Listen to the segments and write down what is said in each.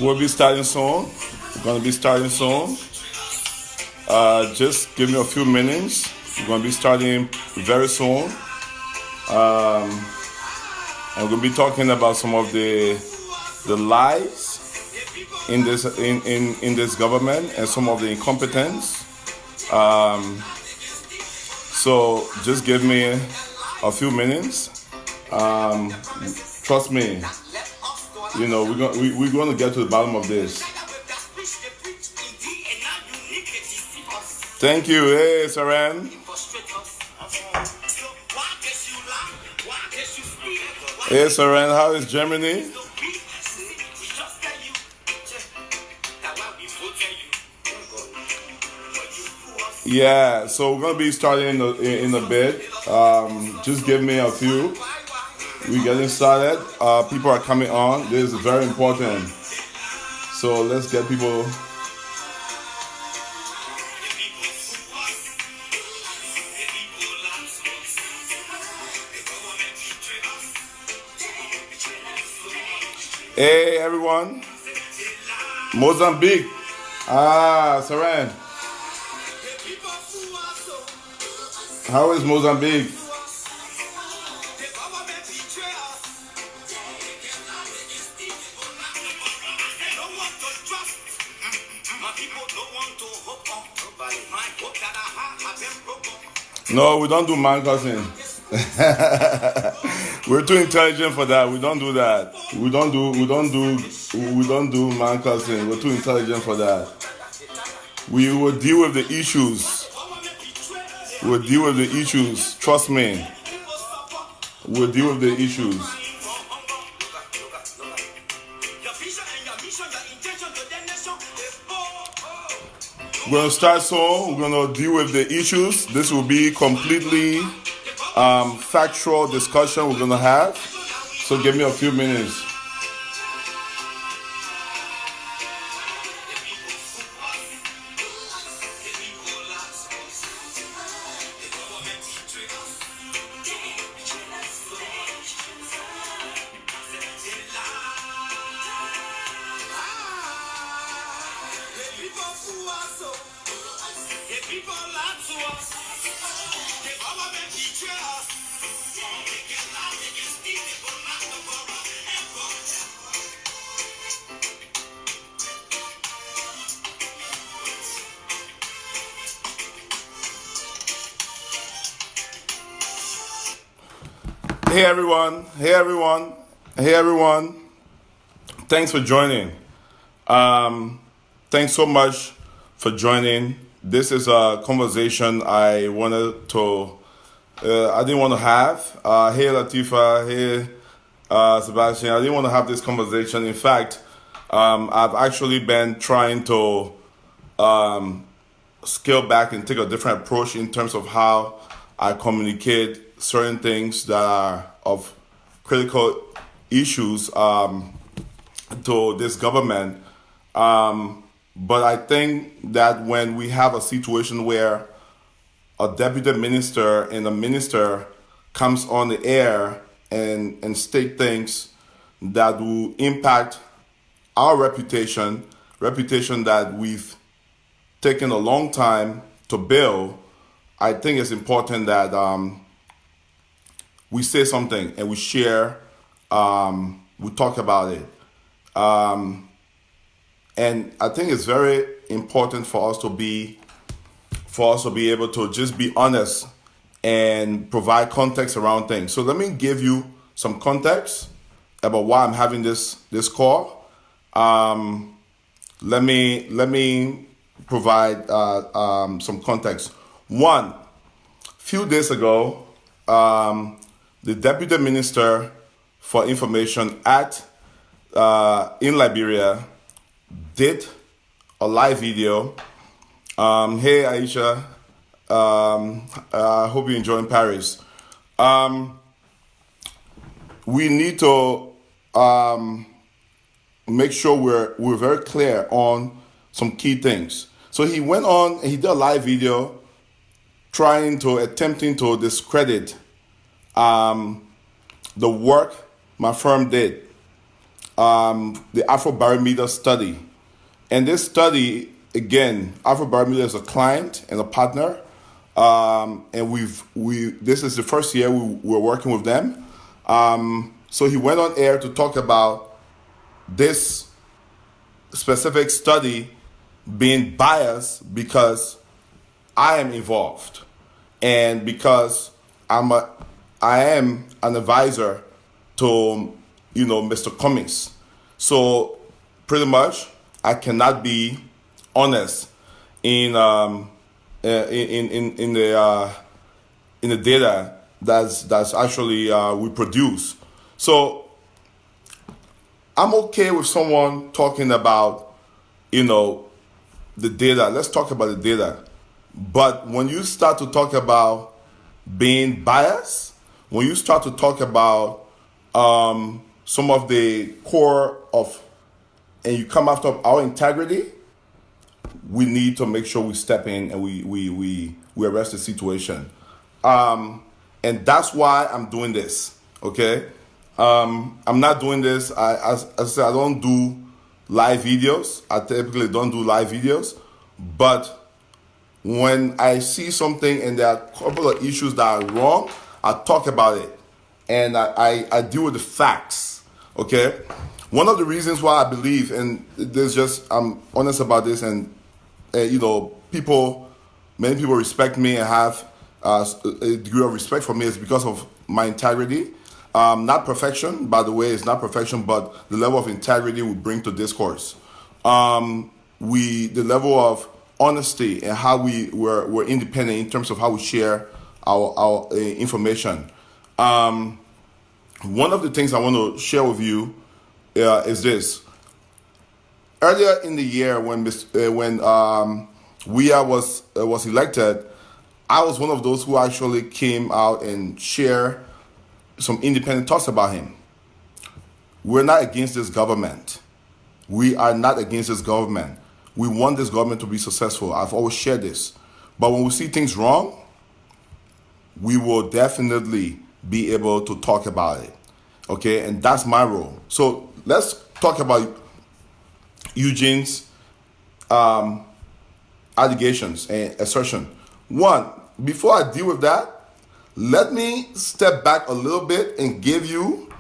We'll be starting soon. We're going to be starting soon. Just give me a few minutes. We're going to be starting very soon. And we're going to be talking about some of the lies in this government and some of the incompetence. So just give me a few minutes. Trust me. You know, we're going to get to the bottom of this. Thank you. Hey, Saran. Hey, Saran, how is Germany? Yeah, so we're going to be starting in a bit. Just give me a few. We're getting started. People are coming on. This is very important. So let's get people. Hey everyone. Mozambique. Saran. How is Mozambique? No, we don't do man cussing. We're too intelligent for that. We don't do that. We don't do man cussing. We're too intelligent for that. We will deal with the issues. We'll deal with the issues. Trust me. We'll deal with the issues. We're going to start soon. We're going to deal with the issues. This will be completely factual discussion we're going to have. So give me a few minutes. Hey everyone, hey everyone, hey everyone. Thanks for joining. Thanks so much for joining. This is a conversation I didn't want to have. Hey Latifa, hey Sebastian, I didn't want to have this conversation. In fact, I've actually been trying to scale back and take a different approach in terms of how I communicate certain things that are of critical issues to this government. But I think that when we have a situation where a deputy minister and a minister comes on the air and state things that will impact our reputation that we've taken a long time to build, I think it's important that we say something and we share, we talk about it. And I think it's very important for us to be able to just be honest and provide context around things. So let me give you some context about why I'm having this call. Let me provide some context. One, few days ago, the Deputy Minister for Information in Liberia did a live video. Hey Aisha, I hope you enjoy in Paris. We need to make sure we're very clear on some key things. So he went on and he did a live video attempting to discredit the work my firm did, the Afrobarometer study. And this study, again, Afrobarometer is a client and a partner, and this is the first year we're working with them. So he went on air to talk about this specific study being biased because I am involved, and because I am an advisor to Mr. Cummings. So pretty much I cannot be honest in the data that's actually we produce. So I'm okay with someone talking about the data. Let's talk about the data. But when you start to talk about being biased, when you start to talk about some of the core of, and you come after our integrity, we need to make sure we step in and we arrest the situation. And that's why I'm doing this, okay? I'm not doing this, as I said, I don't do live videos. I typically don't do live videos. But when I see something and there are a couple of issues that are wrong, I talk about it. And I deal with the facts, okay? One of the reasons why I believe, and I'm honest about this, and many people respect me and have a degree of respect for me is because of my integrity. Not perfection, by the way, it's not perfection, but the level of integrity we bring to discourse. The level of honesty and how we're independent in terms of how we share our information. One of the things I want to share with you is this. Earlier in the year, when Weah was elected, I was one of those who actually came out and shared some independent thoughts about him. We're not against this government. We are not against this government. We want this government to be successful. I've always shared this. But when we see things wrong, we will definitely be able to talk about it. Okay, and that's my role. So let's talk about Eugene's allegations and assertion. One, before I deal with that, let me step back a little bit and give you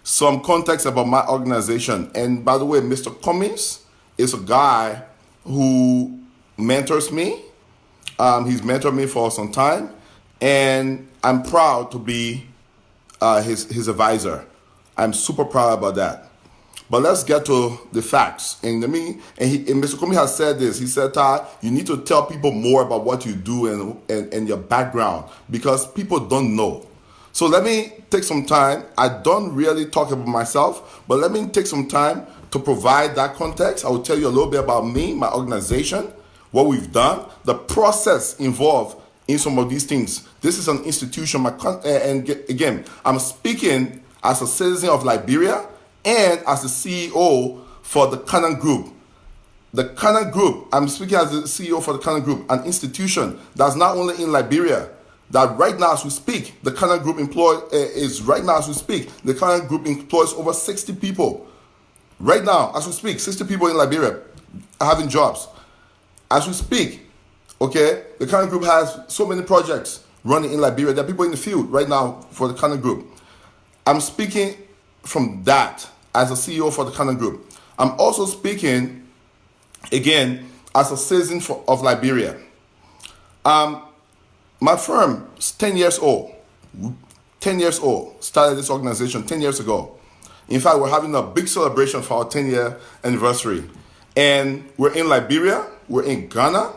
some context about my organization. And by the way, Mr. Cummings is a guy who mentors me. He's mentored me for some time, and I'm proud to be his advisor. I'm super proud about that. But let's get to the facts. And Mr. Cummings has said this. He said, "Taa, you need to tell people more about what you do and your background, because people don't know." So let me take some time. I don't really talk about myself, but let me take some time to provide that context. I will tell you a little bit about me, my organization, what we've done, the process involved in some of these things. This is an institution. And again, I'm speaking as a citizen of Liberia and as the CEO for the Faghnon Group. The Faghnon Group, I'm speaking as the CEO for the Faghnon Group, an institution that's not only in Liberia, that right now as we speak, the Faghnon Group the Faghnon Group employs over 60 people. Right now, as we speak, 60 people in Liberia are having jobs. As we speak, okay, the Faghnon Group has so many projects running in Liberia. There are people in the field right now for the Faghnon Group. I'm speaking from that as a CEO for the Faghnon Group. I'm also speaking, again, as a citizen of Liberia. My firm is 10 years old. 10 years old. Started this organization 10 years ago. In fact, we're having a big celebration for our 10-year anniversary. And we're in Liberia. We're in Ghana.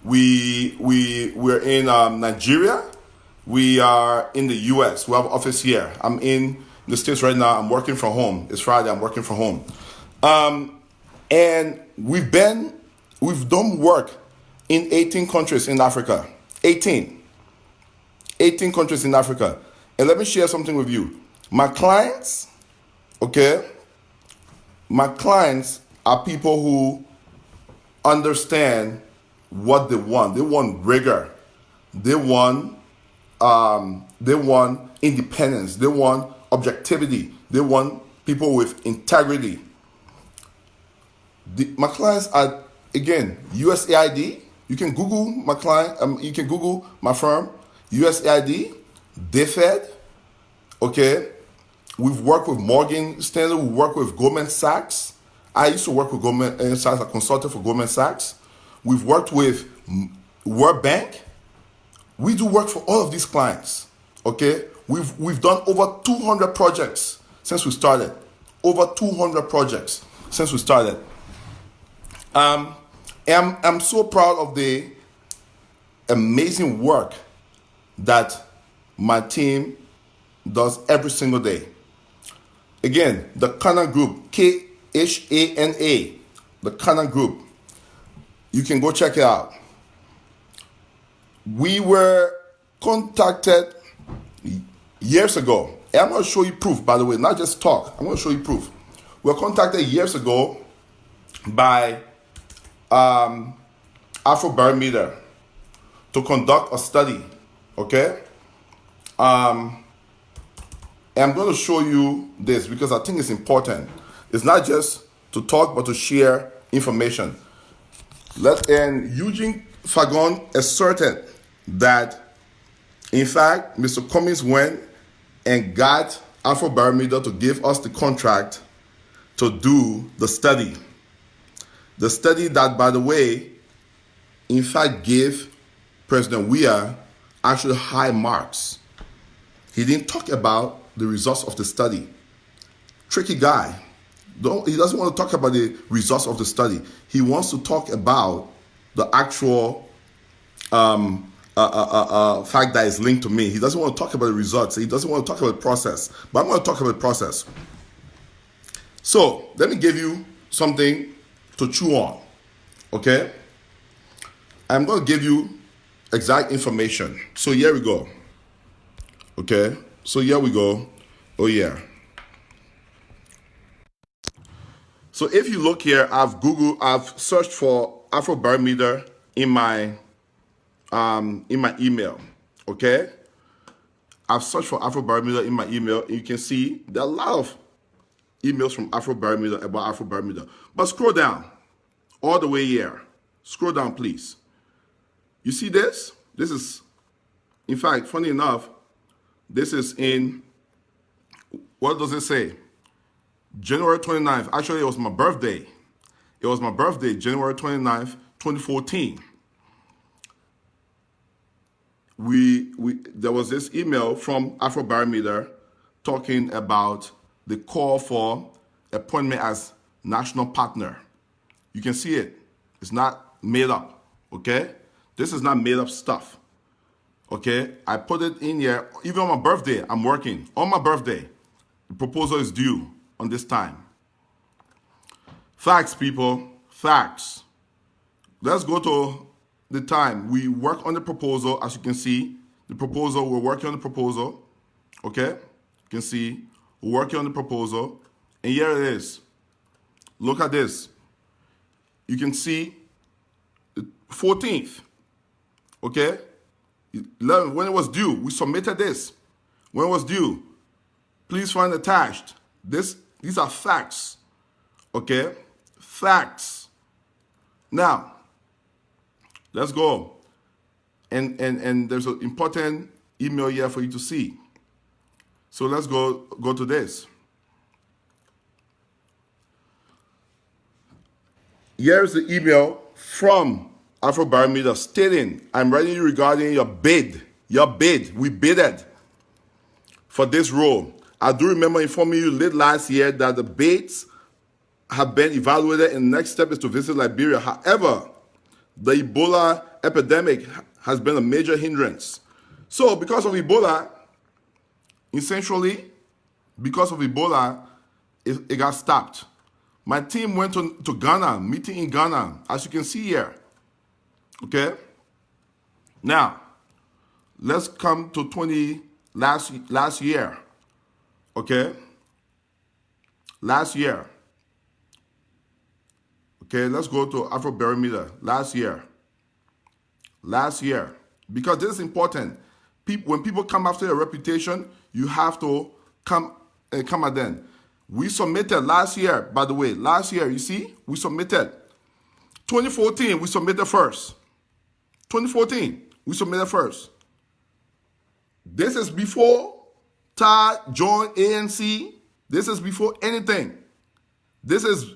We're in Nigeria. We are in the U.S. We have an office here. I'm in the States right now. I'm working from home. It's Friday. I'm working from home. And we've done work in 18 countries in Africa. 18. 18 countries in Africa. And let me share something with you. My clients, okay, my clients are people who understand what they want. They want rigor. They want independence. They want objectivity. They want people with integrity. My clients are, again, USAID. You can Google my client. You can Google my firm, USAID, DFED. Okay, we've worked with Morgan Stanley. We work with Goldman Sachs. I used to work with Goldman Sachs, a consultant for Goldman Sachs. We've worked with World Bank. We do work for all of these clients. Okay, we've done over 200 projects since we started. Over 200 projects since we started. I'm so proud of the amazing work that my team does every single day. Again, the Faghnon Group, Khana, the Faghnon Group. You can go check it out. We were contacted years ago. And I'm going to show you proof, by the way, not just talk. I'm going to show you proof. We were contacted years ago by Afrobarometer to conduct a study, okay? And I'm going to show you this because I think it's important. It's not just to talk, but to share information. And Eugene Faghnon asserted that, in fact, Mr. Cummings went and got Afrobarometer to give us the contract to do the study. The study that, by the way, in fact, gave President Weah actually high marks. He didn't talk about the results of the study. Tricky guy. He doesn't want to talk about the results of the study. He wants to talk about the actual fact that is linked to me. He doesn't want to talk about the results. He doesn't want to talk about the process. But I'm going to talk about the process. So let me give you something to chew on. Okay? I'm going to give you exact information. So here we go. Okay? So here we go. Oh yeah. So if you look here, I've searched for Afrobarometer in my email. Okay? I've searched for Afrobarometer in my email. And you can see there are a lot of emails from Afrobarometer about Afrobarometer. But scroll down. All the way here. Scroll down, please. You see this? This is, in fact, funny enough, this is in, what does it say? January 29th. Actually, it was my birthday. It was my birthday, January 29th, 2014. There was this email from Afrobarometer talking about the call for appointment as national partner. You can see it. It's not made up, okay? This is not made up stuff, okay? I put it in here. Even on my birthday, I'm working. On my birthday, the proposal is due on this time. Facts, people, facts. Let's go to the time. We work on the proposal. As you can see, the proposal, we're working on the proposal, okay? You can see, we're working on the proposal. And here it is. Look at this. You can see the 14th, okay? 11, when it was due, we submitted this. When it was due, please find attached. These are facts, okay? Facts. Now, let's go. And there's an important email here for you to see. So let's go to this. Here's the email from Afrobarometer stating, I'm writing you regarding your bid. Your bid. We bidded for this role. I do remember informing you late last year that the bids have been evaluated and the next step is to visit Liberia. However, the Ebola epidemic has been a major hindrance. So because of Ebola, essentially, because of Ebola, it got stopped. My team went to Ghana, meeting in Ghana, as you can see here. Okay? Now, let's come to last year. Okay? Last year. Okay, let's go to Afrobarometer. Last year. Last year. Because this is important. When people come after your reputation, you have to come at them. We submitted last year, by the way. Last year, you see, we submitted. 2014, we submitted first. 2014, we submitted first. This is before Taa joined ANC. This is before anything. This is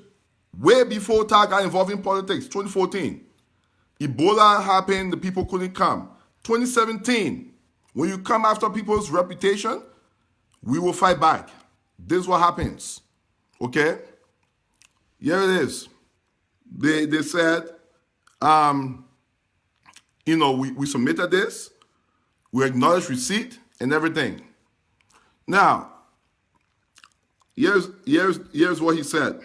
way before Taa got involved in politics, 2014. Ebola happened, the people couldn't come. 2017, when you come after people's reputation, we will fight back. This is what happens. Okay? Here it is. They said, we submitted this. We acknowledge receipt and everything. Now, here's what he said.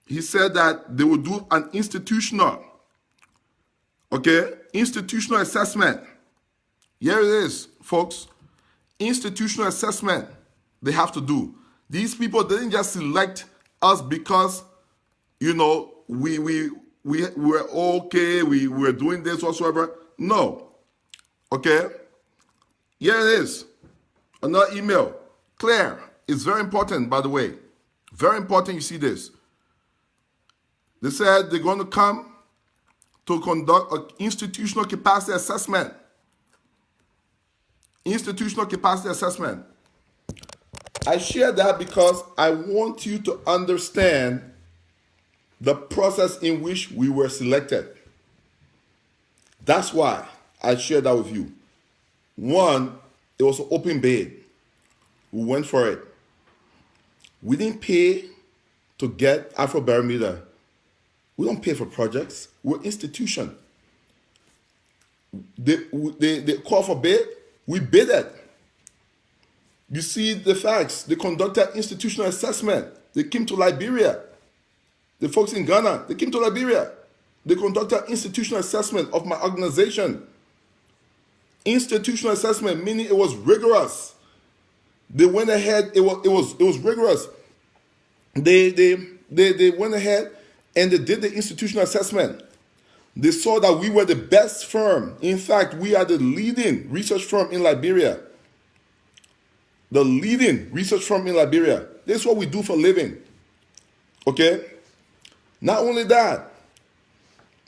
He said that they will do an institutional assessment. Here it is, folks. Institutional assessment they have to do. These people didn't just select us because, we were okay, we were doing this whatsoever. No. Okay? Here it is. Another email. Claire. It's very important, by the way. Very important you see this. They said they're going to come to conduct an institutional capacity assessment. Institutional capacity assessment. I share that because I want you to understand the process in which we were selected. That's why I share that with you. One, it was an open bid. We went for it. We didn't pay to get Afrobarometer. We don't pay for projects. We're an institution. They call for bid. We bid it. You see the facts. They conducted institutional assessment. They came to Liberia. The folks in Ghana, they came to Liberia. They conducted institutional assessment of my organization. Institutional assessment, meaning it was rigorous. They went ahead. It was rigorous. They went ahead and they did the institutional assessment. They saw that we were the best firm. In fact, we are the leading research firm in Liberia. The leading research firm in Liberia. This is what we do for a living. Okay? Not only that,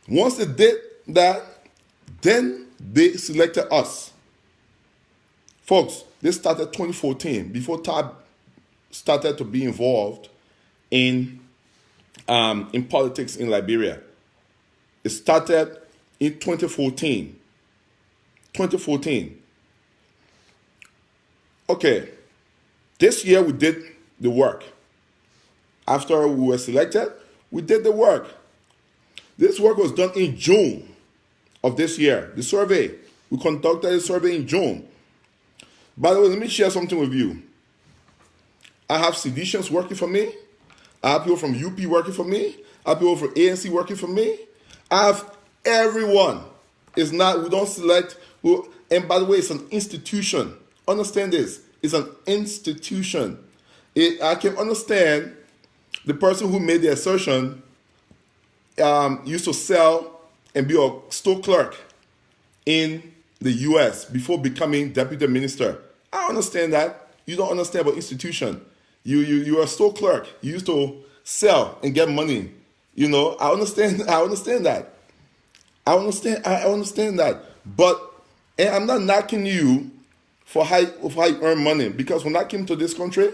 once they did that, then they selected us. Folks, this started 2014, before Taa started to be involved in politics in Liberia. It started in 2014. 2014. Okay, this year we did the work. After we were selected, we did the work. This work was done in June of this year. The survey, we conducted a survey in June. By the way, let me share something with you. I have seditionists working for me. I have people from UP working for me. I have people from ANC working for me. I have everyone. It's not, we don't select who, and by the way, it's an institution. Understand this. It's an institution. I can understand the person who made the assertion used to sell and be a store clerk in the U.S. before becoming deputy minister. I understand that. You don't understand about institution. You're a store clerk. You used to sell and get money. I understand that. I understand that. But and I'm not knocking you for how you earn money, because when I came to this country,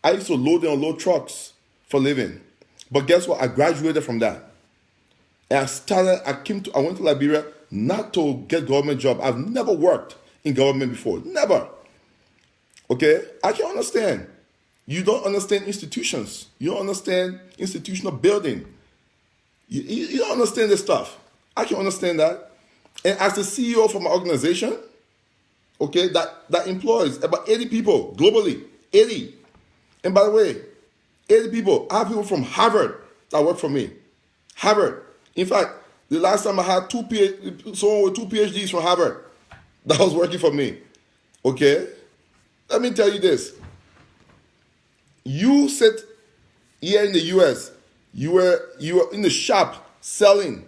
I used to load and unload trucks for a living. But guess what? I graduated from that. And I went to Liberia not to get government job. I've never worked in government before. Never. Okay? I can understand. You don't understand institutions. You don't understand institutional building. You don't understand this stuff. I can understand that. And as the CEO of my organization, okay, that employs about 80 people globally. 80. And by the way, 80 people. I have people from Harvard that work for me. Harvard. In fact, The last time I had someone with 2 PhDs from Harvard that was working for me. Okay? Let me tell you this. You sit here in the US, you were in the shop selling,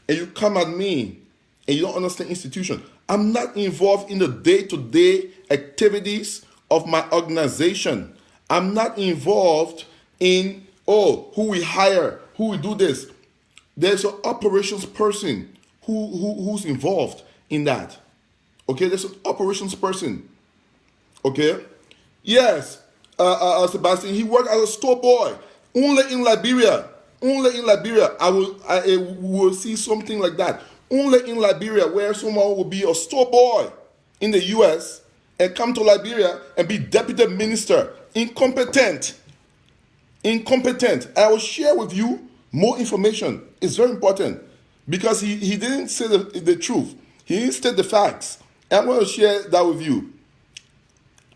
and you come at me and you don't understand institution. I'm not involved in the day-to-day activities of my organization. I'm not involved in, who we hire, who we do this. There's an operations person who's involved in that. Okay, there's an operations person. Okay? Yes, Sebastian, he worked as a store boy. Only in Liberia. Only in Liberia, I will see something like that. Only in Liberia, where someone will be a store boy in the US and come to Liberia and be deputy minister. Incompetent. I will share with you more information. It's very important because he didn't say the truth. He didn't state the facts. And I'm going to share that with you.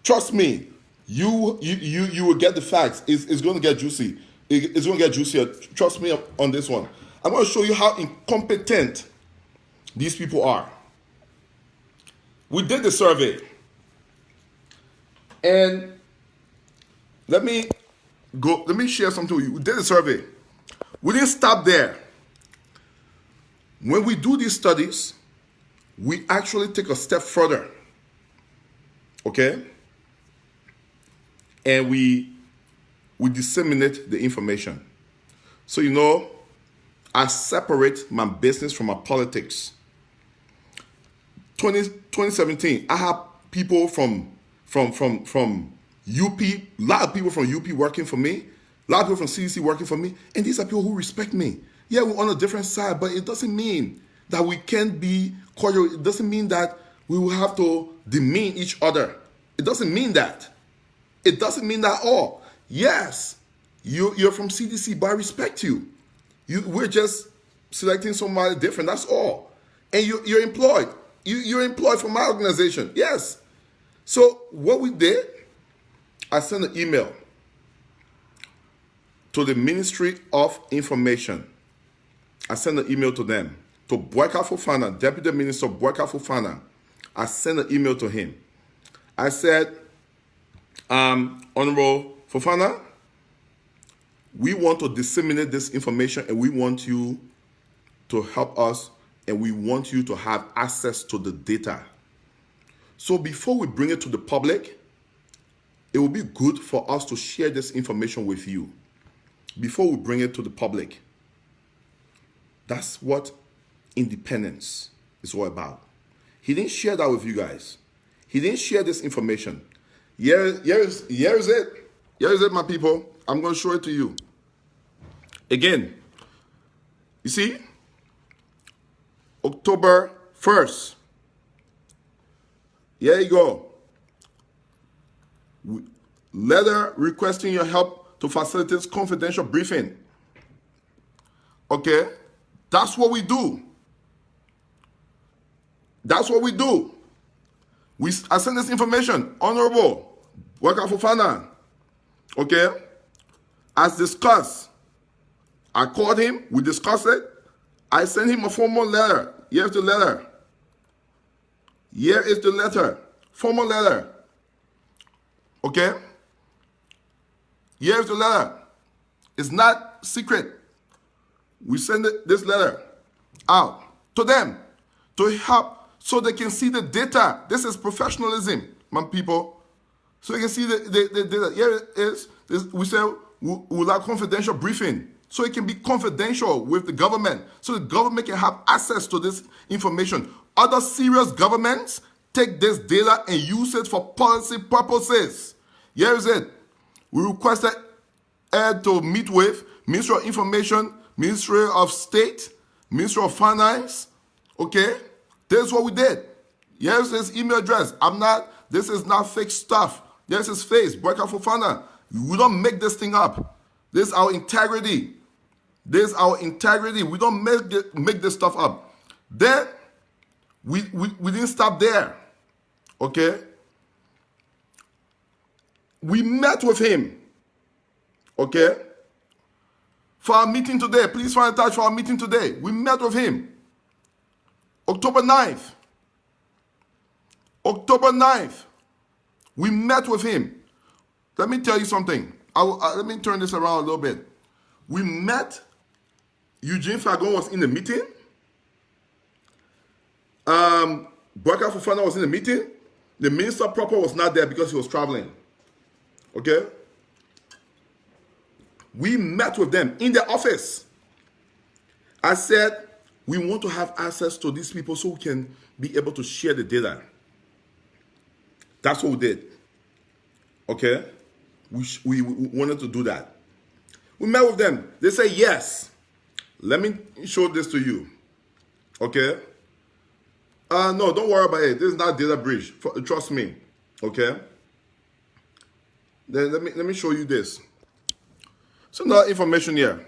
Trust me, you will get the facts. It's going to get juicy. It's going to get juicier. Trust me on this one. I'm going to show you how incompetent these people are. We did the survey. And let me share something with you. We did the survey. We didn't stop there. When we do these studies, we actually take a step further. Okay? And we disseminate the information. So, I separate my business from my politics. 2017, I have people from UP, a lot of people from UP working for me, a lot of people from CDC working for me, and these are people who respect me. Yeah, we're on a different side, but it doesn't mean that we can't be cordial. It doesn't mean that we will have to demean each other. It doesn't mean that. It doesn't mean that at all. Yes, you're from CDC, but I respect you. We're just selecting somebody different, that's all. And you're employed. You're employed for my organization, yes. So what we did, I sent an email to the Ministry of Information. I sent an email to them, to Boyka Fofana, Deputy Minister Boyka Fofana. I sent an email to him. I said, Honorable Fofana, we want to disseminate this information and we want you to help us and we want you to have access to the data. So before we bring it to the public, it will be good for us to share this information with you before we bring it to the public. That's what independence is all about. He didn't share that with you guys. He didn't share this information. Here is it. Here is it, my people. I'm going to show it to you. Again, you see, October 1st. Here you go. Letter requesting your help to facilitate confidential briefing. Okay? That's what we do. That's what we do. I send this information, Honorable Boyka Fofana. Okay? As discussed, I called him, we discussed it. I sent him a formal letter. Here's the letter. Here is the letter. Formal letter. Okay? Here's the letter. It's not secret. We send this letter out to them to help so they can see the data. This is professionalism, my people. So you can see the data. Here it is. We say we like confidential briefing. So it can be confidential with the government. So the government can have access to this information. Other serious governments take this data and use it for policy purposes. Here is it. We requested Ed to meet with Ministry of Information, Ministry of State, Ministry of Finance. Okay? This is what we did. Here's his email address. This is not fake stuff. Here's his face, Boyka Fofana. We don't make this thing up. This is our integrity. This is our integrity. We don't make this stuff up. Then, we didn't stop there. Okay? We met with him. Okay? for our meeting today. Please find a time for our meeting today. We met with him. October 9th. October 9th. We met with him. Let me tell you something. Let me turn this around a little bit. We met. Eugene Faghnon was in the meeting. Burka Fofana was in the meeting. The minister proper was not there because he was traveling. Okay? We met with them in their office. I said, we want to have access to these people so we can be able to share the data. That's what we did. Okay? We wanted to do that. We met with them. They say yes. Let me show this to you. Okay? No, don't worry about it. This is not data breach. Trust me. Okay? Then let me show you this. Some other information here.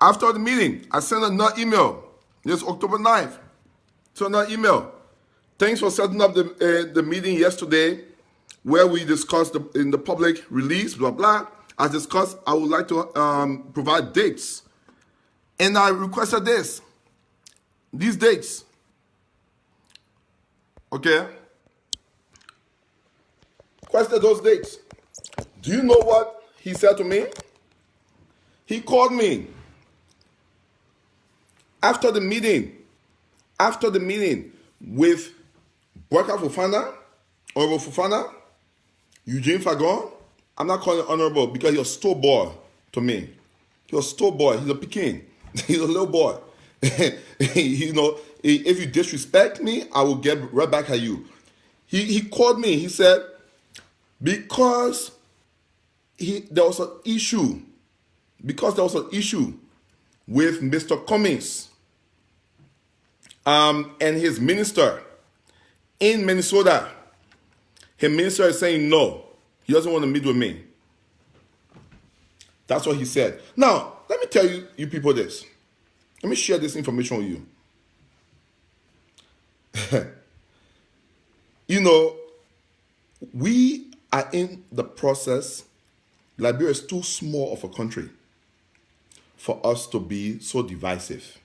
After the meeting, I sent another email. This is October 9th. So another email. Thanks for setting up the meeting yesterday where we discussed in the public release, blah, blah. As discussed, I would like to provide dates. And I requested these dates. Okay? Requested those dates. Do you know what he said to me? He called me after the meeting with Burka Fofana, Honorable Fofana, Eugene Faghnon. I'm not calling him honorable because he's a store boy to me. He's a store boy. He's a Peking. He's a little boy. You know, if you disrespect me, I will get right back at you. He called me. He said, because there was an issue with Mr. Cummings and his minister in Minnesota. His minister is saying no. He doesn't want to meet with me. That's what he said. Now, let me tell you people this. Let me share this information with you. You know, we are in the process. Liberia is too small of a country for us to be so divisive.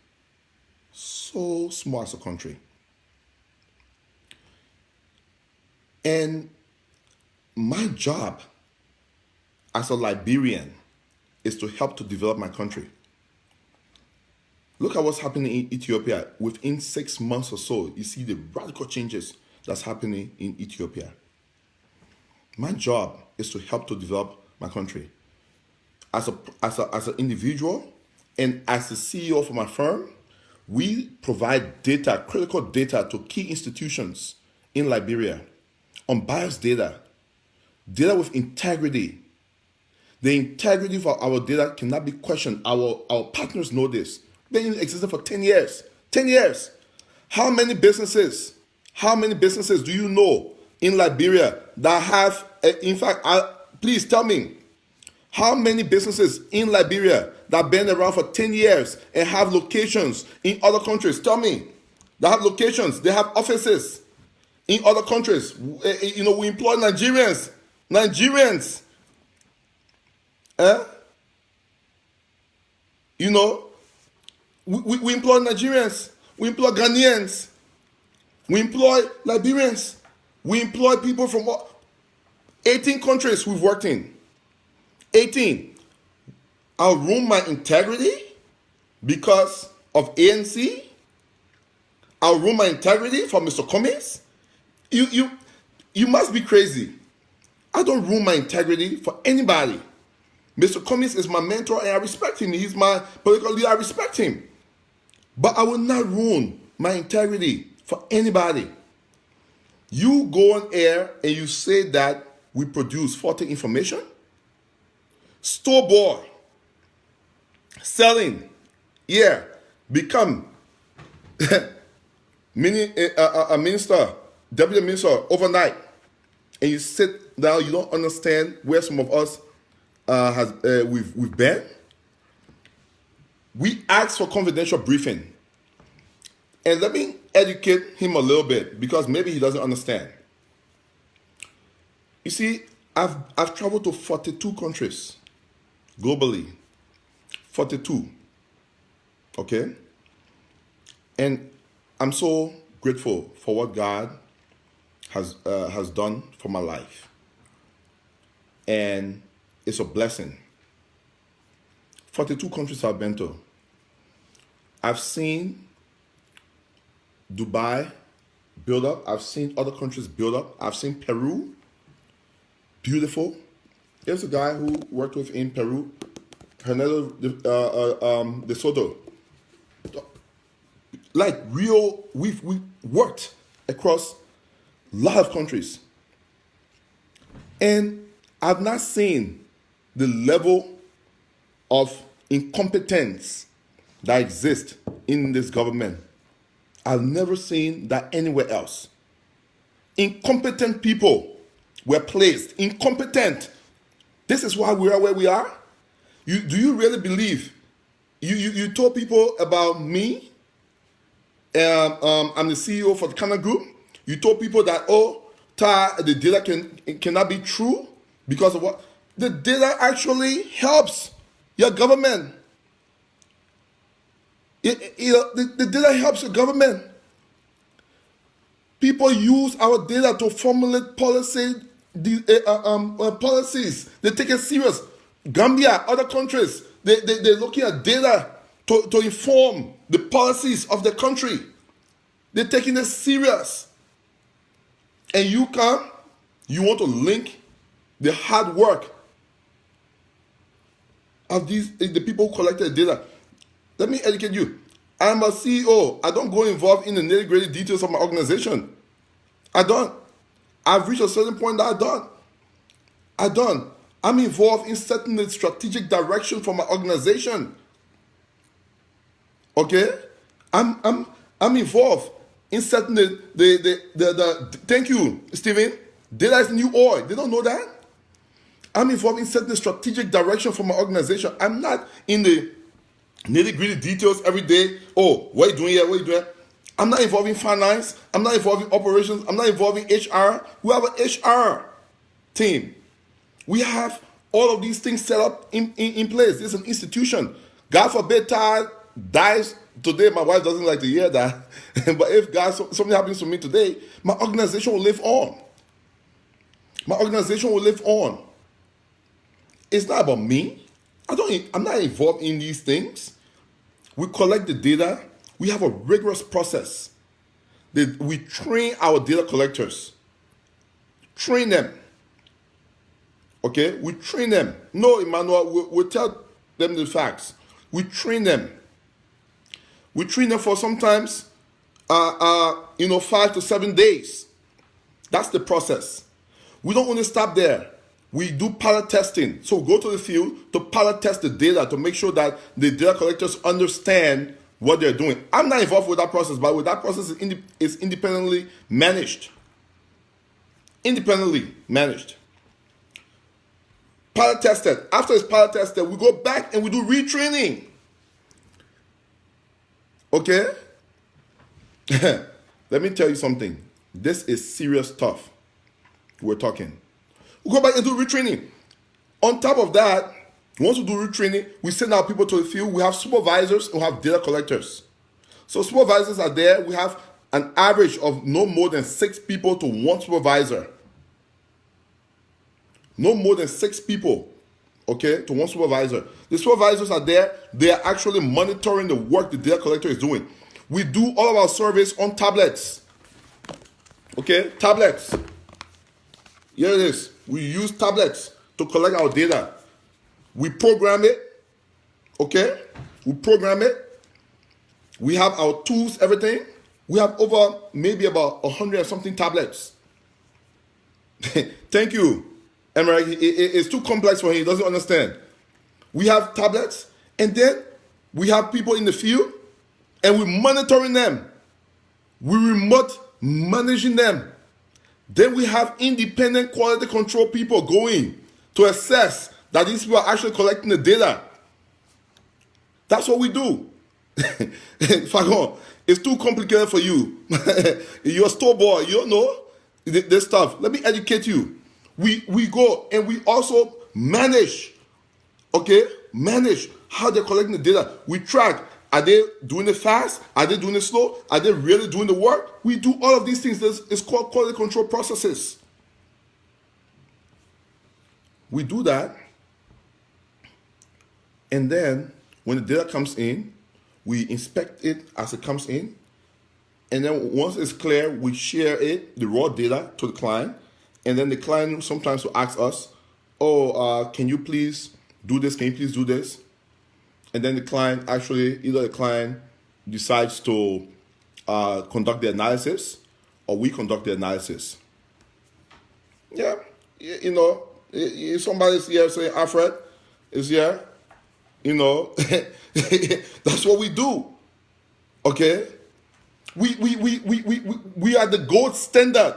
So small as a country. And my job as a Liberian is to help to develop my country. Look at what's happening in Ethiopia. Within 6 months or so, you see the radical changes that's happening in Ethiopia. My job is to help to develop my country. As an individual and as the CEO for my firm, we provide data, critical data to key institutions in Liberia, unbiased data with integrity. The integrity for our data cannot be questioned. Our partners know this. Been existed for 10 years. 10 years. How many businesses do you know in Liberia that have, in fact, please tell me, how many businesses in Liberia that have been around for 10 years and have locations in other countries? Tell me. They have locations, they have offices in other countries. You know, we employ Nigerians. You know, we employ Nigerians. We employ Ghanaians. We employ Liberians. We employ people from 18 countries we've worked in. 18. I'll ruin my integrity because of ANC. I'll ruin my integrity for Mr. Cummings. You must be crazy. I don't ruin my integrity for anybody. Mr. Cummings is my mentor and I respect him. He's my political leader. I respect him. But I will not ruin my integrity for anybody. You go on air and you say that we produce faulty information. Store boy, selling, become a minister, deputy minister overnight, and you sit down. You don't understand where some of us we've been. We ask for confidential briefing, and let me educate him a little bit because maybe he doesn't understand. You see, I've traveled to 42 countries globally. 42. Okay? And I'm so grateful for what God has done for my life. And it's a blessing. 42 countries I've been to. I've seen Dubai build up. I've seen other countries build up. I've seen Peru. Beautiful. There's a guy who worked with in Peru, Hernando de Soto. Like real, we worked across a lot of countries. And I've not seen the level of incompetence that exists in this government. I've never seen that anywhere else. Incompetent people were placed. Incompetent. This is why we are where we are. Do you really believe? You told people about me. I'm the CEO for the Faghnon Group. You told people that, the data cannot be true because of what? The data actually helps your government. The data helps your government. People use our data to formulate policies. They take it serious. Gambia, other countries, they're looking at data to inform the policies of the country. They're taking it serious. And you want to link the hard work of the people who collected data. Let me educate you. I'm a CEO. I don't go involved in the nitty-gritty details of my organization. I don't. I've reached a certain point that I don't. I'm involved in setting the strategic direction for my organization. Okay? I'm involved in setting the thank you, Stephen. Data is new oil. They don't know that. I'm involved in setting the strategic direction for my organization. I'm not in the nitty-gritty details every day. Oh, what are you doing here? What are you doing? I'm not involved in finance. I'm not involved in operations. I'm not involved in HR. We have an HR team. We have all of these things set up in place. It's an institution. God forbid Taa dies today. My wife doesn't like to hear that. But if something happens to me today, my organization will live on. My organization will live on. It's not about me. I'm not involved in these things. We collect the data. We have a rigorous process. We train our data collectors. Train them. Okay? We train them. No, Emmanuel, we'll tell them the facts. We train them. We train them for sometimes, 5 to 7 days. That's the process. We don't only stop there. We do pilot testing. So go to the field to pilot test the data to make sure that the data collectors understand what they're doing. I'm not involved with that process, but with that process is independently managed. Independently managed. Pilot tested. After it's pilot tested, we go back and we do retraining. Okay? Let me tell you something. This is serious stuff we're talking. We go back and do retraining. On top of that, once we do retraining, we send our people to the field. We have supervisors, we have data collectors. So supervisors are there. We have an average of no more than 6 people to one supervisor. No more than 6 people, okay, to one supervisor. The supervisors are there. They are actually monitoring the work the data collector is doing. We do all of our surveys on tablets. Okay, tablets. Here it is. We use tablets to collect our data. We program it. Okay? We program it. We have our tools, everything. We have over maybe about 100 and something tablets. Thank you. Emmerich, it's too complex for him. He doesn't understand. We have tablets, and then we have people in the field, and we're monitoring them. We remote managing them. Then we have independent quality control people going to assess that these people are actually collecting the data. That's what we do. Faghnon, it's too complicated for you. You're a store boy. You don't know this stuff. Let me educate you. We go and we also manage, okay, manage how they're collecting the data. We track, are they doing it fast? Are they doing it slow? Are they really doing the work? We do all of these things. It's called quality control processes. We do that. And then when the data comes in, we inspect it as it comes in. And then once it's clear, we share it, the raw data, to the client. And then the client sometimes will ask us, can you please do this? Can you please do this? And then the client either the client decides to conduct the analysis, or we conduct the analysis. Yeah, if somebody's here saying Alfred is here, that's what we do. Okay? We are the gold standard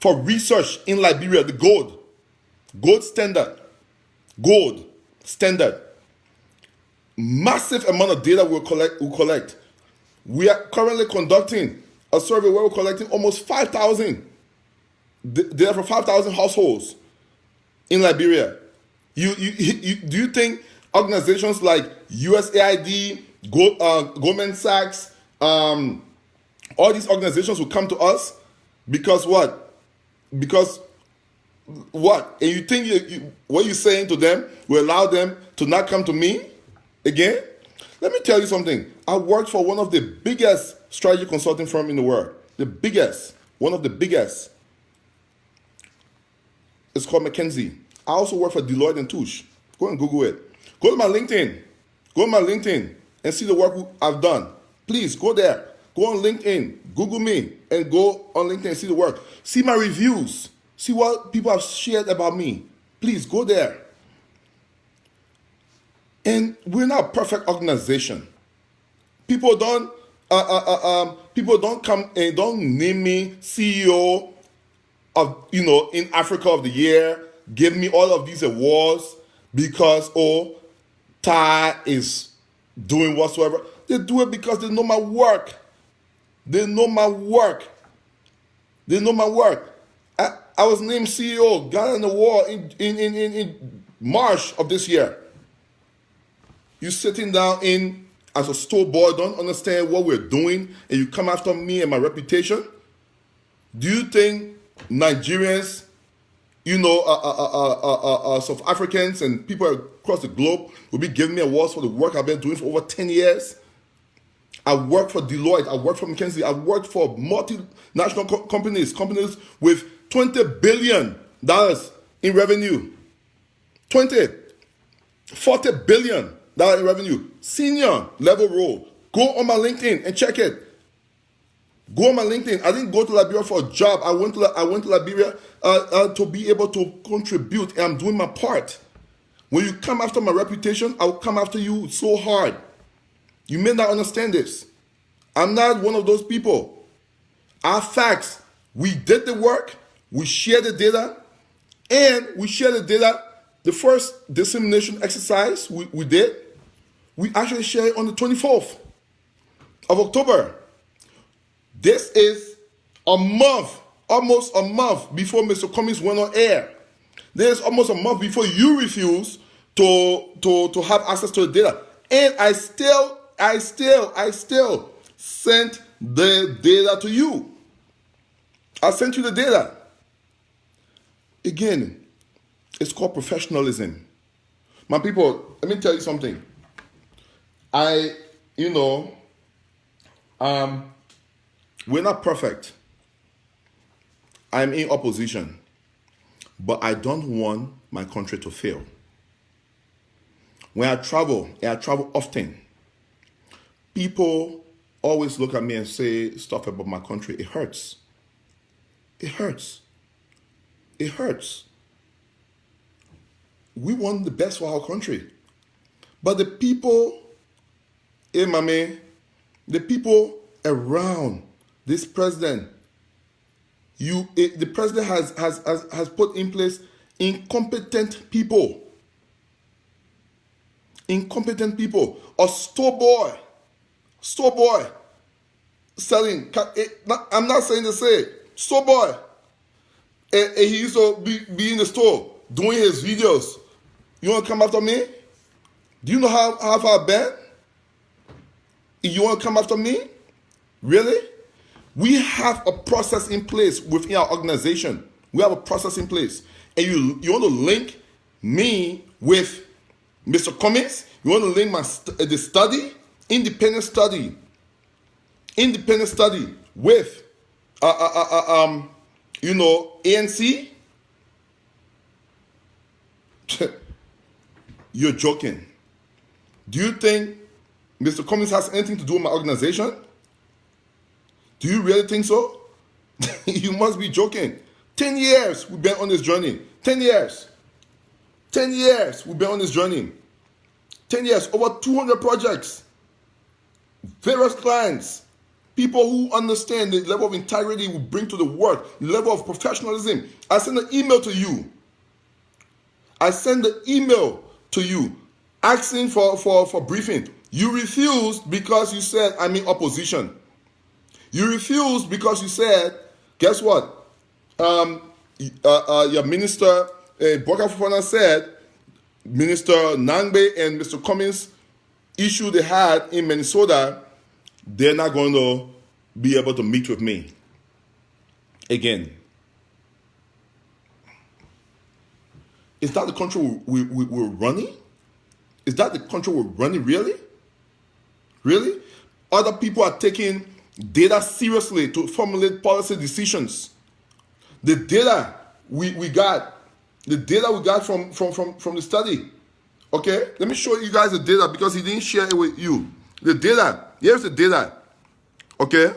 for research in Liberia. The gold standard. Massive amount of data we'll collect. We are currently conducting a survey where we're collecting almost 5,000 data from 5,000 households in Liberia. Do you think organizations like USAID, Goldman Sachs, all these organizations will come to us because what? Because what? And you think what you're saying to them will allow them to not come to me again? Let me tell you something. I worked for one of the biggest strategy consulting firm in the world. One of the biggest. It's called McKinsey. I also work for Deloitte and Touche. Go and Google it. Go to my LinkedIn and see the work I've done. Please go there. Go on LinkedIn, Google me, and go on LinkedIn and see the work. See my reviews. See what people have shared about me. Please go there. And we're not a perfect organization. People don't come and don't name me CEO of in Africa of the year, give me all of these awards because Taa is doing whatsoever. They do it because they know my work. I was named CEO, got an award in March of this year. You sitting down as a store boy, don't understand what we're doing, and you come after me and my reputation? Do you think Nigerians, South Africans and people across the globe will be giving me awards for the work I've been doing for over 10 years? I worked for Deloitte, I worked for McKinsey, I worked for multinational companies with $20 billion in revenue. $40 billion in revenue. Senior level role. Go on my LinkedIn and check it. Go on my LinkedIn. I didn't go to Liberia for a job. I went to Liberia to be able to contribute, and I'm doing my part. When you come after my reputation, I'll come after you so hard. You may not understand this. I'm not one of those people. Our facts. We did the work. We shared the data. And we shared the data. The first dissemination exercise we did, we actually shared it on the 24th of October. This is a month, almost a month before Mr. Cummings went on air. This is almost a month before you refused to have access to the data. And I still sent the data to you. I sent you the data. Again, it's called professionalism. My people, let me tell you something. We're not perfect. I'm in opposition. But I don't want my country to fail. When I travel, and I travel often, people always look at me and say stuff about my country. It hurts. It hurts. It hurts. We want the best for our country. But the people, the people around this president, the president has put in place incompetent people. Incompetent people. A store boy selling. I'm not saying to say store boy. And he used to be in the store doing his videos. You want to come after me? Do you know how far I've been? You want to come after me? Really? We have a process in place within our organization. We have a process in place. And you want to link me with Mr. Cummings? You want to link the study, independent study with ANC? You're joking. Do you think Mr. Cummings has anything to do with my organization? Do you really think so? You must be joking. 10 years we've been on this journey. 10 years. 10 years we've been on this journey. 10 years, over 200 projects. Various clients. People who understand the level of integrity we bring to the work, the level of professionalism. I send an email to you. Asking for briefing. You refused because you said I'm in opposition. You refused because you said, guess what? Your minister, Boka Fofana said, Minister Nangbe and Mr. Cummings issue they had in Minnesota, they're not going to be able to meet with me again. Is that the country we're running? Is that the country we're running, really? Really? Other people are taking data seriously to formulate policy decisions. The data we got from the study. Okay? Let me show you guys the data because he didn't share it with you. The data. Here's the data. Okay?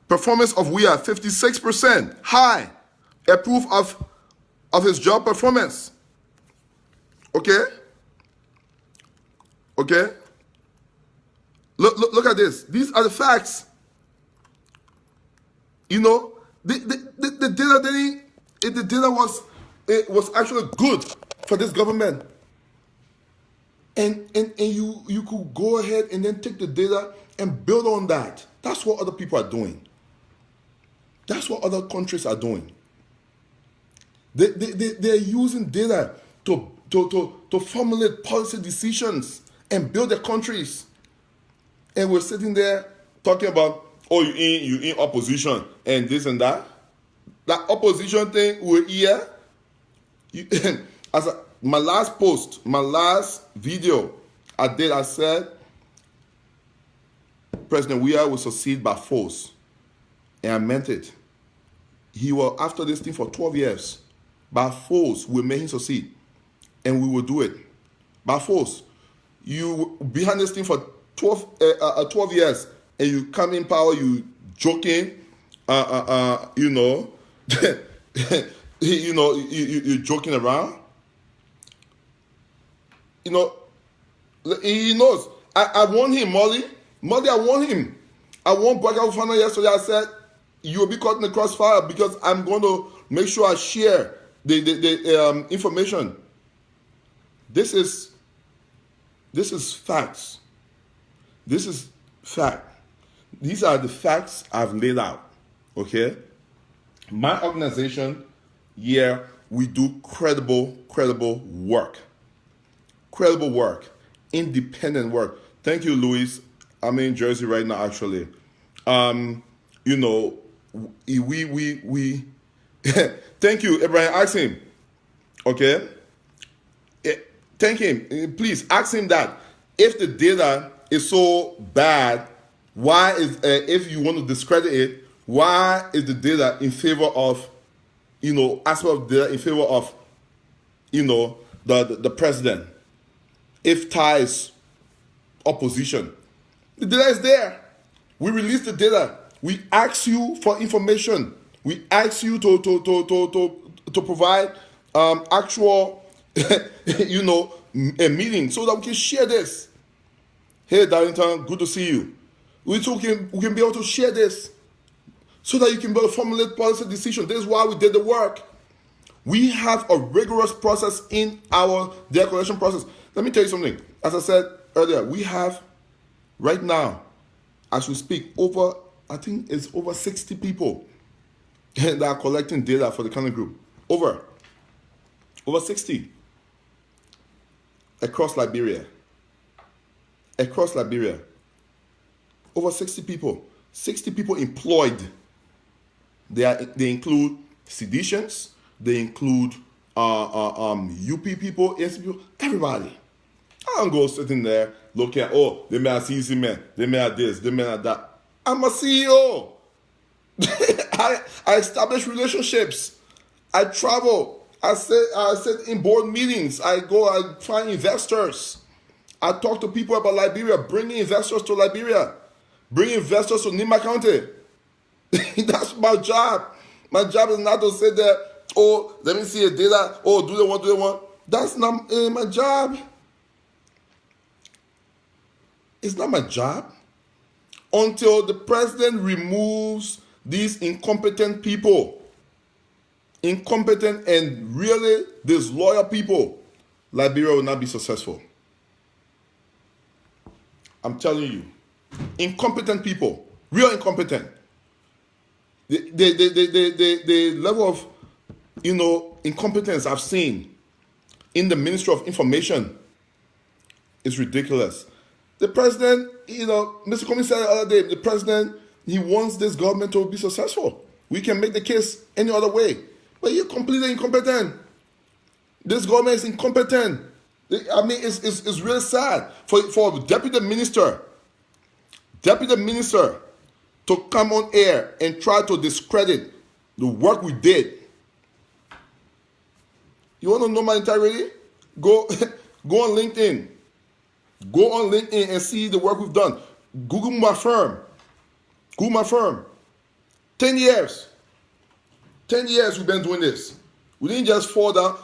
Performance of we are 56%. High. A proof of his job performance. Okay? Okay? Look at this. These are the facts. You know, the data was actually good for this government. And you could go ahead and then take the data and build on that. That's what other people are doing. That's what other countries are doing. They're using data to formulate policy decisions and build their countries. And we're sitting there talking about, oh, you in opposition and this and that. That opposition thing we're here. My last post, my last video I said, President Weah will succeed by force. And I meant it. He was after this thing for 12 years. By force, we made him succeed. And we will do it. By force. You behind this thing for 12 years and you come in power, you joking, you're joking around. You know, he knows. I warned him, Molly, I warned him. I warned Boka Fofana yesterday. I said, you will be caught in the crossfire because I'm going to make sure I share the information. This is facts. This is fact. These are the facts I've laid out. Okay? My organization, we do credible work. Credible work. Independent work. Thank you, Louis. I'm in Jersey right now, actually. We thank you, Abraham. Ask him. Okay? Thank him. Please ask him that. If the data is so bad, why is, if you want to discredit it, why is the data in favor of, aspect of data in favor of, the president? If Taa is opposition, the data is there. We release the data. We ask you for information. We ask you to provide actual, a meeting so that we can share this. Hey, Darlington, good to see you. We can be able to share this so that you can be able to formulate policy decisions. This is why we did the work. We have a rigorous process in our data collection process. Let me tell you something. As I said earlier, we have right now, as we speak, I think it's over 60 people that are collecting data for the Faghnon Group. Over 60. across Liberia. Across Liberia. Over 60 people. 60 people employed. They include seditions. They include UP people, ANC people, everybody. I don't go sitting there looking at, oh, they may have CC men, they may have this, they may have that. I'm a CEO. I establish relationships. I travel. I sit in board meetings. I find investors. I talk to people about Liberia, bringing investors to Liberia, bringing investors to Nima County. That's my job. My job is not to sit there, oh, let me see a data, oh, do they want? That's not my job. It's not my job. Until the president removes these incompetent people, incompetent and really disloyal people, Liberia will not be successful. I'm telling you. Incompetent people, real incompetent. The level of, incompetence I've seen in the Ministry of Information is ridiculous. The president, Mr. Comey said the other day, the president, he wants this government to be successful. We can make the case any other way. But you're completely incompetent. This government is incompetent. I mean, it's really sad for deputy minister to come on air and try to discredit the work we did. You want to know my integrity? Go on LinkedIn. Go on LinkedIn and see the work we've done. Google my firm. 10 years. 10 years we've been doing this. We didn't just fall down.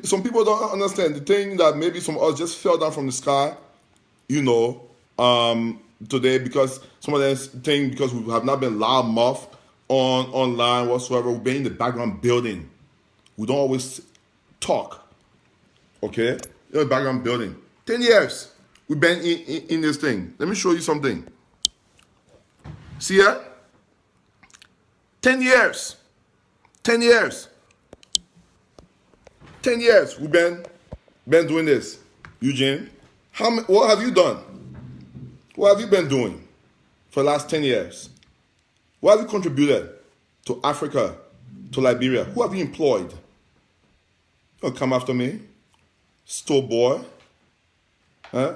Some people don't understand the thing that maybe some of us just fell down from the sky, today, because some of them think because we have not been loud enough online whatsoever. We've been in the background building. We don't always talk. Okay? In the background building. 10 years we've been in this thing. Let me show you something. See here? 10 years. 10 years. 10 years we've been doing this. Eugene, what have you done? What have you been doing for the last 10 years? What have you contributed to Africa, to Liberia? Who have you employed? Don't come after me, store boy. Huh?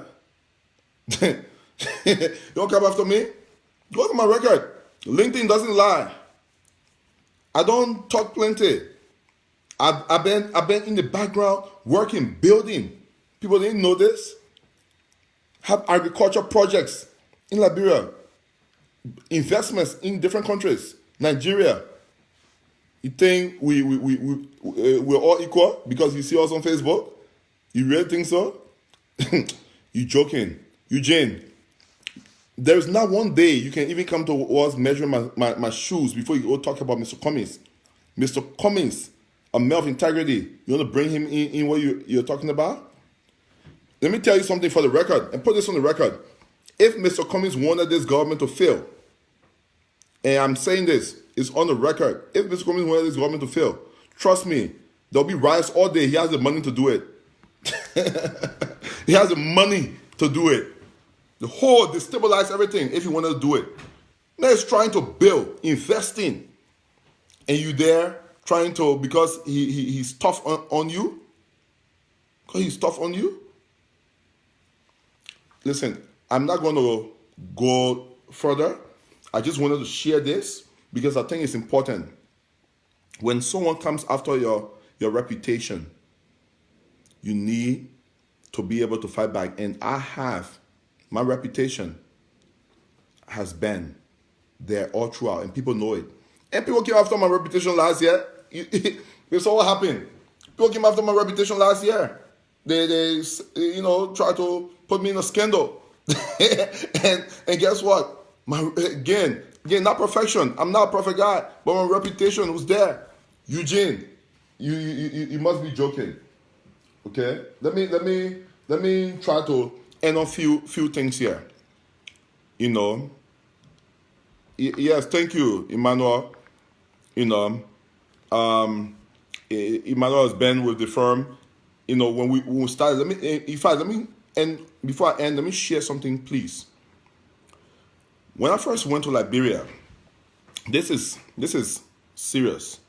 Don't come after me. Go to my record. LinkedIn doesn't lie. I don't talk plenty. I've been in the background working, building. People didn't know this. Have agriculture projects in Liberia, investments in different countries, Nigeria. You think we're all equal because you see us on Facebook? You really think so? You joking. Eugene, there is not one day you can even come to us measuring my shoes before you go talk about Mr. Cummings. Mr. Cummings, a man of integrity. You want to bring him in what you're talking about? Let me tell you something for the record, and put this on the record. If Mr. Cummings wanted this government to fail, and I'm saying this, it's on the record. If Mr. Cummings wanted this government to fail, trust me, there'll be riots all day. He has the money to do it. He has the money to do it. The whole destabilize everything if he wanted to do it. Now he's trying to build, investing, and you there trying to, because he's tough on you. Because he's tough on you. Listen, I'm not going to go further. I just wanted to share this because I think it's important. When someone comes after your reputation, you need to be able to fight back. And my reputation has been there all throughout, and people know it. And people came after my reputation last year. You saw what happened. People came after my reputation last year. They try to put me in a scandal. and guess what? Again, not perfection. I'm not a perfect guy, but my reputation was there. Eugene, you must be joking. Okay? Let me try to end on few things here. Yes, thank you, Emmanuel. Emmanuel has been with the firm when we started, and before I end, let me share something, please. When I first went to Liberia, this is serious.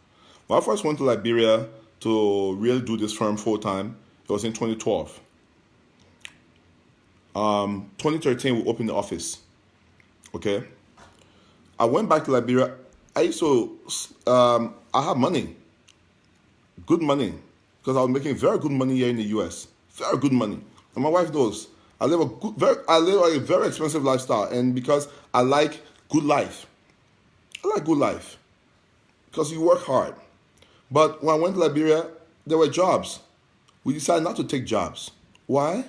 When I first went to Liberia to really do this firm full time, it was in 2012. 2013, we opened the office. Okay. I went back to Liberia. I used to, I have money, good money, because I was making very good money here in the US, very good money. And my wife knows I live a very expensive lifestyle, and because I like good life. I like good life because you work hard. But when I went to Liberia, there were jobs. We decided not to take jobs. Why?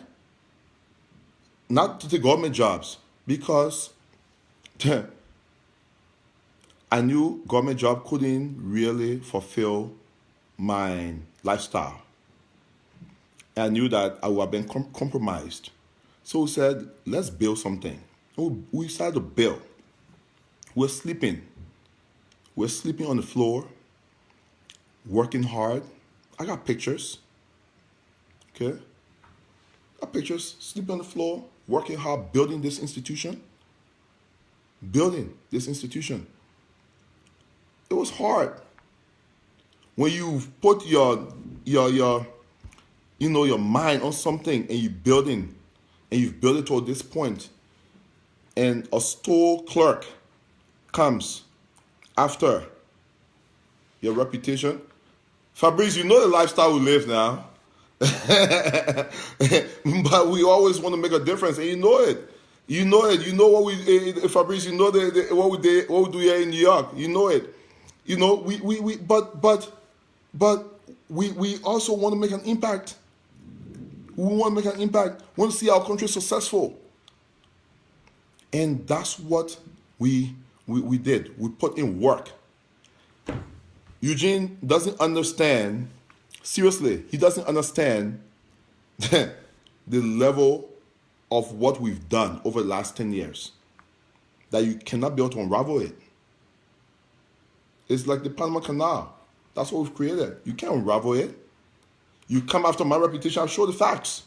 Not to take government jobs, because I knew government job couldn't really fulfill my lifestyle. I knew that I would have been compromised. So we said, let's build something. We started to build. We're sleeping. We're sleeping on the floor, working hard. I got pictures. Okay? I got pictures, sleeping on the floor, working hard, building this institution. Building this institution. It was hard. When you put your mind on something and you've built it to this point, and a store clerk comes after your reputation. Fabrice, you know the lifestyle we live now. But we always want to make a difference, and you know it. You know what we, Fabrice, you know what we do here in New York. You know it. But we also want to make an impact. We want to make an impact. We want to see our country successful. And that's what we did. We put in work. Eugene doesn't understand, seriously, he doesn't understand the level of what we've done over the last 10 years. That you cannot be able to unravel it. It's like the Panama Canal. That's what we've created. You can't unravel it. You come after my reputation, I'll show the facts.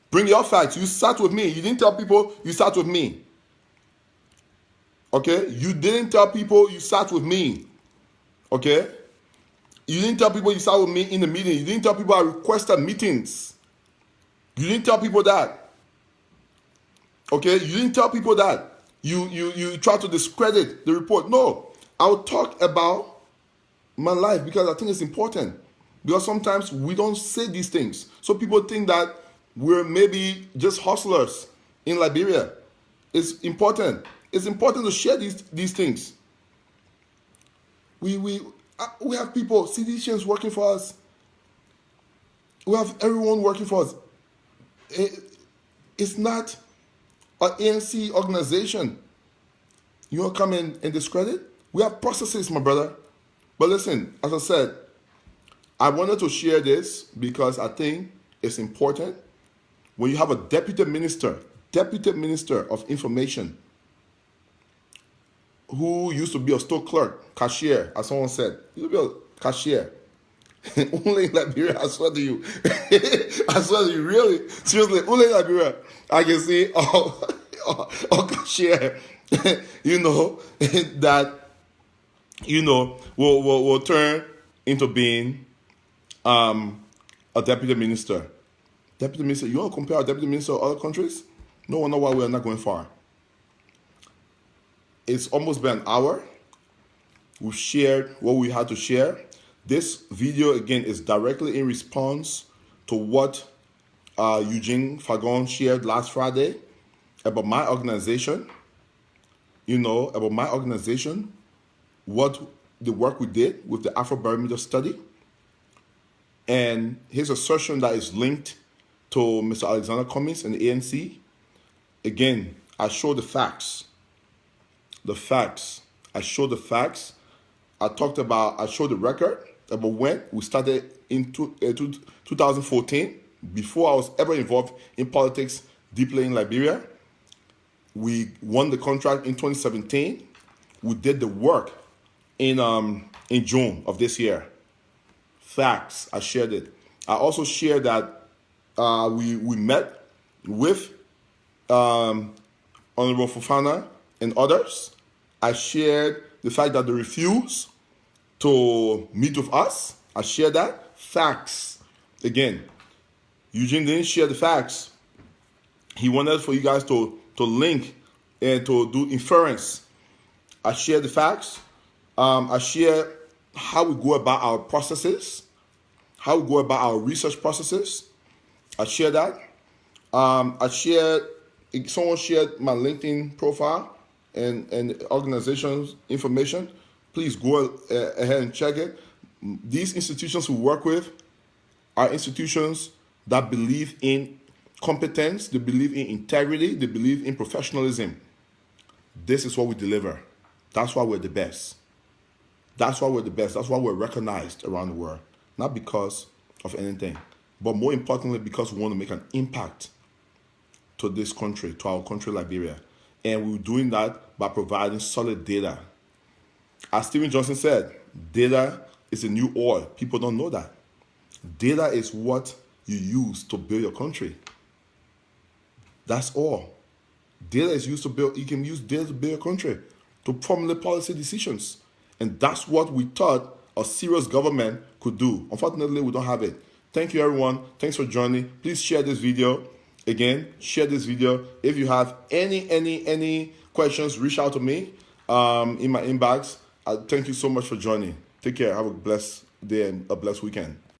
Bring your facts. You sat with me. You didn't tell people you sat with me. Okay? You didn't tell people you sat with me. Okay? You didn't tell people you sat with me in the meeting. You didn't tell people I requested meetings. You didn't tell people that. Okay? You didn't tell people that. You tried to discredit the report. No. I'll talk about my life because I think it's important. Because sometimes we don't say these things. So people think that we're maybe just hustlers in Liberia. It's important. It's important to share these things. We have people, citizens working for us. We have everyone working for us. It's not an ANC organization. You want to come in and discredit? We have processes, my brother. But listen, as I said, I wanted to share this because I think it's important. When you have a deputy minister of information, who used to be a store clerk, cashier, as someone said, he used to be a cashier. Only in Liberia, I swear to you. I swear to you, really, seriously, only in Liberia, I can see a cashier, that, will turn into being a deputy minister. Deputy minister, you want to compare a deputy minister to other countries? No wonder why we are not going far. It's almost been an hour. We've shared what we had to share. This video, again, is directly in response to what Eugene Faghnon shared last Friday about my organization. About my organization, what the work we did with the Afro-Barometer study, and his assertion that is linked to Mr. Alexander Cummings and the ANC. Again, I show the facts. The facts. I show the facts. I showed the record about when we started in 2014, before I was ever involved in politics deeply in Liberia. We won the contract in 2017. We did the work in June of this year. Facts. I shared it. I also shared that we met with Honorable Fofana and others. I shared the fact that they refused to meet with us. I shared that. Facts. Again, Eugene didn't share the facts. He wanted for you guys to link and to do inference. I shared the facts. I shared how we go about our processes, how we go about our research processes. I shared that. I shared, someone shared my LinkedIn profile and organization's information. Please go ahead and check it. These institutions we work with are institutions that believe in competence, they believe in integrity, they believe in professionalism. This is what we deliver. That's why we're the best. That's why we're the best. That's why we're recognized around the world. Not because of anything, but more importantly, because we want to make an impact to this country, to our country, Liberia. And we're doing that by providing solid data. As Stephen Johnson said, data is the new oil. People don't know that. Data is what you use to build your country. That's all. Data is used to build, you can use data to build your country, to formulate policy decisions. And that's what we thought a serious government could do. Unfortunately, we don't have it. Thank you, everyone. Thanks for joining. Please share this video. Again, share this video. If you have any questions, reach out to me in my inbox. Thank you so much for joining. Take care. Have a blessed day and a blessed weekend.